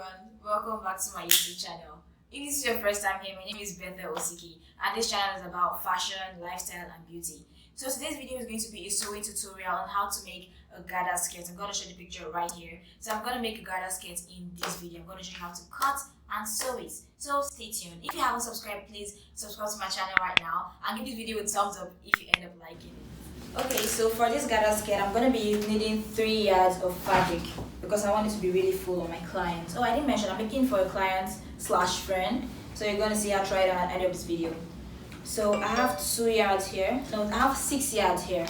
everyone, welcome back to my YouTube channel. If this is your first time here, my name is Betha Osiki and this channel is about fashion, lifestyle and beauty. So today's video is going to be a sewing tutorial on how to make a garter skirt. I'm going to show the picture right here. So I'm going to make a garter skirt in this video. I'm going to show you how to cut and sew it. So stay tuned. If you haven't subscribed, please subscribe to my channel right now and give this video a thumbs up if you end up liking it. Okay, so for this garter skirt, I'm going to be needing 3 yards of fabric because I want it to be really full on my client. Oh, I didn't mention, I'm making for a client slash friend. So you're going to see how I try it at the end of this video. So I have 2 yards here. No, I have 6 yards here.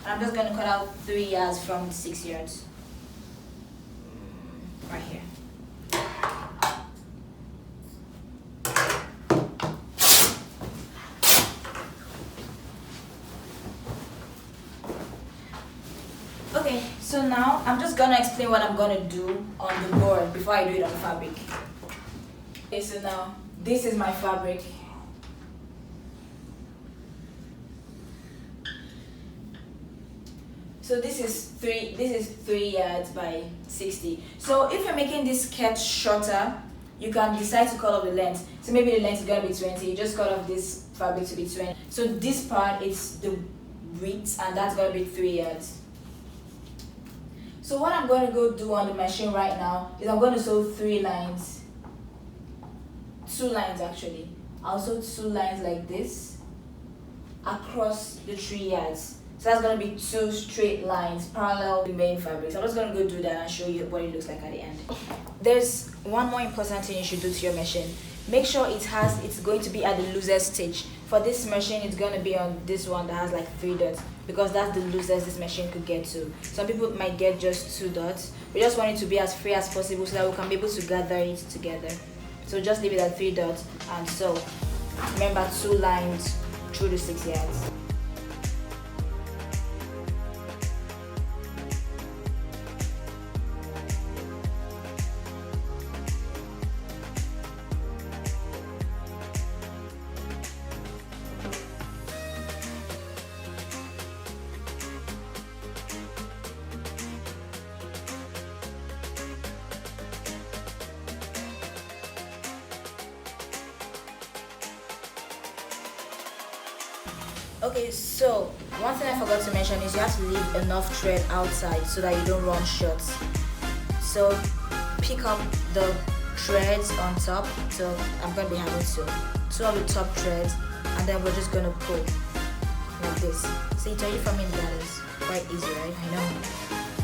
And I'm just going to cut out 3 yards from the 6 yards. Right here. Okay, so now I'm just gonna explain what I'm gonna do on the board before I do it on the fabric. Okay, so now this is my fabric. So this is 3 yards by 60. So if you're making this skirt shorter, you can decide to cut off the length. So maybe the length is gonna be 20. You just cut off this fabric to be 20. So this part is the width, and that's gonna be 3 yards. So what I'm going to go do on the machine right now is I'm going to sew 3 lines. 2 lines actually. I'll sew 2 lines like this across the 3 yards. So that's going to be 2 straight lines parallel the main fabric. So I'm just going to go do that and show you what it looks like at the end. There's one more important thing you should do to your machine. Make sure it's going to be at the loosest stitch. For this machine, it's going to be on this one that has like 3 dots because that's the loosest this machine could get to. Some people might get just 2 dots. We just want it to be as free as possible so that we can be able to gather it together. So just leave it at 3 dots and sew. Remember, 2 lines through the 6 yards. Okay, so one thing I forgot to mention is you have to leave enough thread outside so that you don't run short. So pick up the threads on top. So I'm going to be having 2 of the top threads, and then we're just going to pull like this. See, it's already forming gathers. Quite easy, right? I know.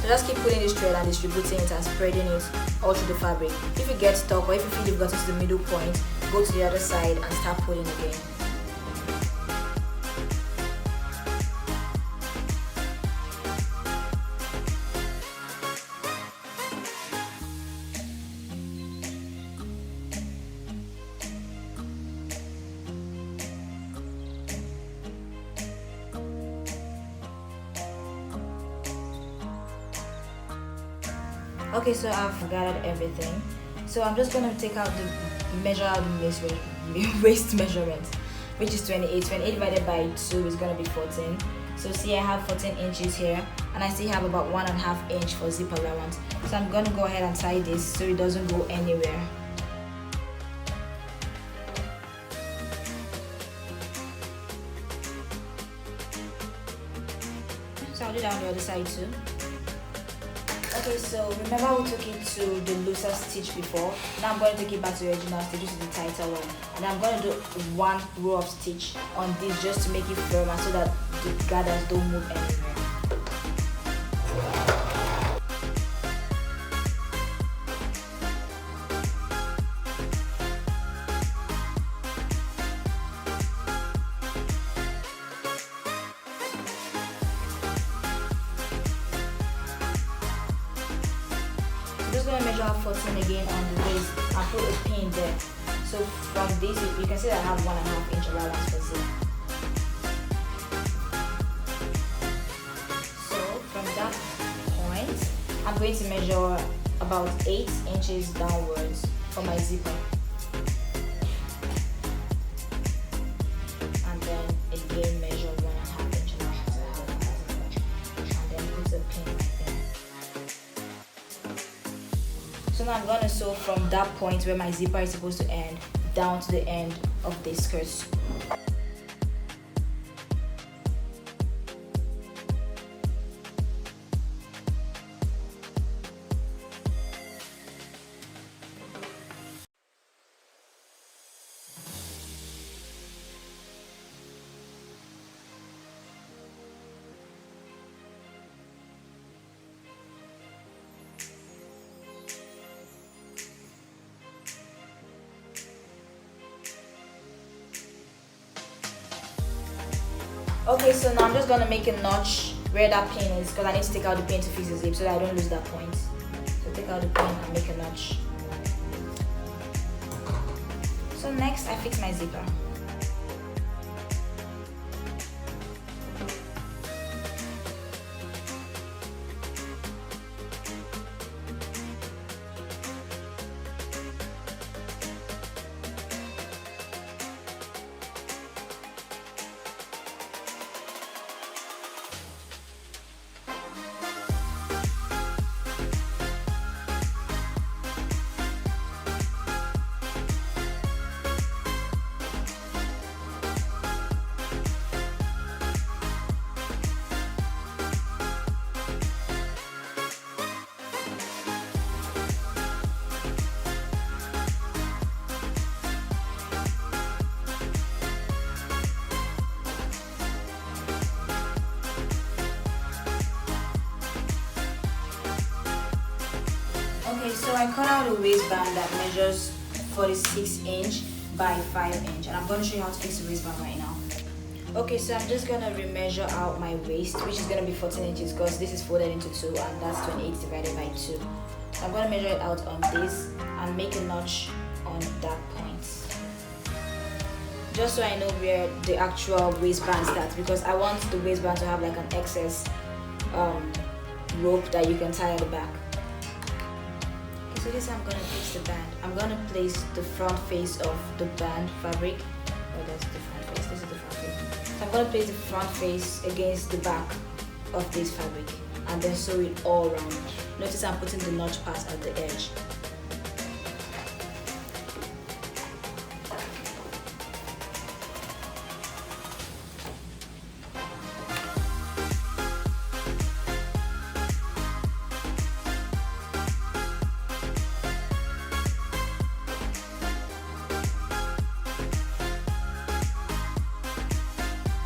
So just keep pulling this thread and distributing it and spreading it all through the fabric. If you get stuck or if you feel you've gotten to the middle point, go to the other side and start pulling again. Okay, so I've gathered everything. So I'm just gonna take out the waist measurement, which is 28. 28 divided by 2 is gonna be 14. So see, I have 14 inches here, and I still have about 1.5 inch for zip allowance. So I'm gonna go ahead and tie this so it doesn't go anywhere. So I'll do that on the other side too. Okay, so remember we took it to the looser stitch before. Now I'm going to take it back to the original stitch, which is the tighter one. And I'm going to do 1 row of stitch on this just to make it firmer so that the gathers don't move anywhere. I'm just going to measure out 14 again on the waist and put a pin there. So from this, you can see that I have 1.5 inch allowance for zip. So from that point, I'm going to measure about 8 inches downwards for my zipper. And then again measure 1.5 inch allowance. And then put a pin right there. So now I'm going to sew from that point where my zipper is supposed to end down to the end of this skirt. Okay, so now I'm just gonna make a notch where that pin is, because I need to take out the pin to fix the zip so that I don't lose that point. So take out the pin and make a notch. So next I fix my zipper. Okay, so I cut out a waistband that measures 46 inch by 5 inch, and I'm going to show you how to fix the waistband right now. Okay, so I'm just going to remeasure out my waist, which is going to be 14 inches because this is folded into 2 and that's 28 divided by 2. I'm going to measure it out on this and make a notch on that point, just so I know where the actual waistband starts, because I want the waistband to have like an excess rope that you can tie at the back. So this I'm going to place the band. I'm going to place the front face of the band fabric. Oh, that's the front face. This is the front face. So I'm going to place the front face against the back of this fabric and then sew it all around. Notice I'm putting the notch part at the edge.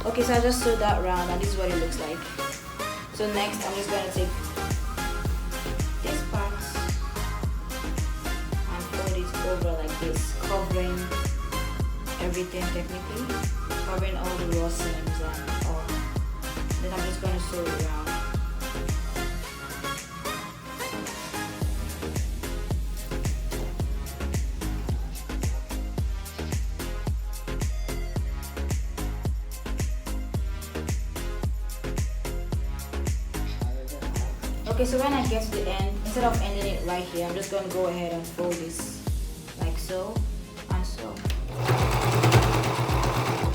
Okay, so I just sewed that round and this is what it looks like. So next I'm just going to take this part and fold it over like this, covering everything technically, covering all the raw seams and all. Then I'm just going to sew it around. Okay, so when I get to the end, instead of ending it right here, I'm just going to go ahead and fold this like so and so.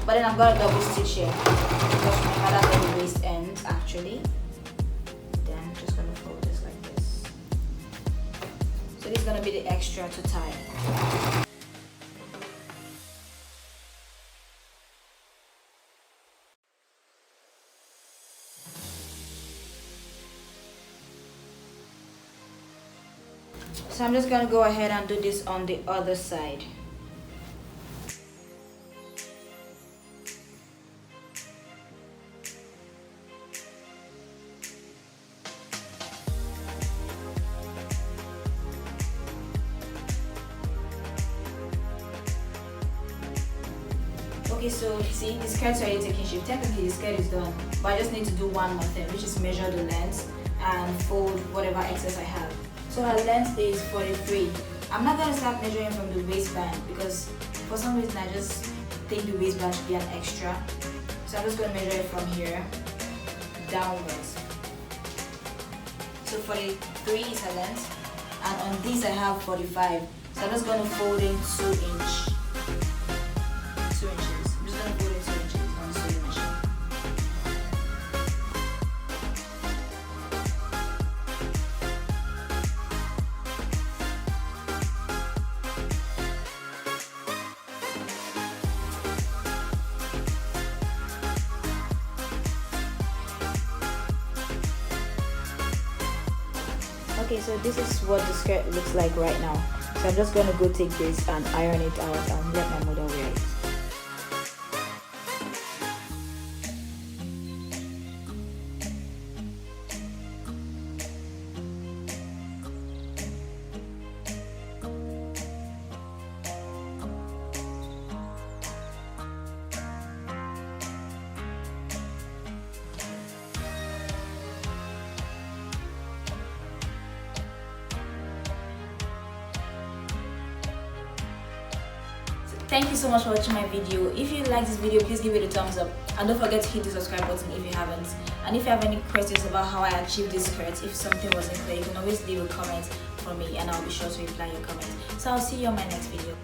But then I'm going to double stitch here because remember that's where the waist ends actually. Then I'm just going to fold this like this. So this is going to be the extra to tie. So I'm just going to go ahead and do this on the other side. Okay, so see, the skirt's already taking shape. Technically the skirt is done, but I just need to do one more thing, which is measure the length and fold whatever excess I have. So her length is 43. I'm not going to start measuring from the waistband because for some reason I just think the waistband should be an extra. So I'm just going to measure it from here downwards. So 43 is her length, and on these I have 45. So I'm just going to fold in 2 inches. I'm just going to fold in 2 inches on the sewing machine. Okay, so this is what the skirt looks like right now. So I'm just going to go take this and iron it out and let my model wear it. Thank you so much for watching my video. If you like this video, please give it a thumbs up and don't forget to hit the subscribe button if you haven't. And if you have any questions about how I achieved this skirt, if something wasn't clear, you can always leave a comment for me and I'll be sure to reply your comment. So I'll see you on my next video.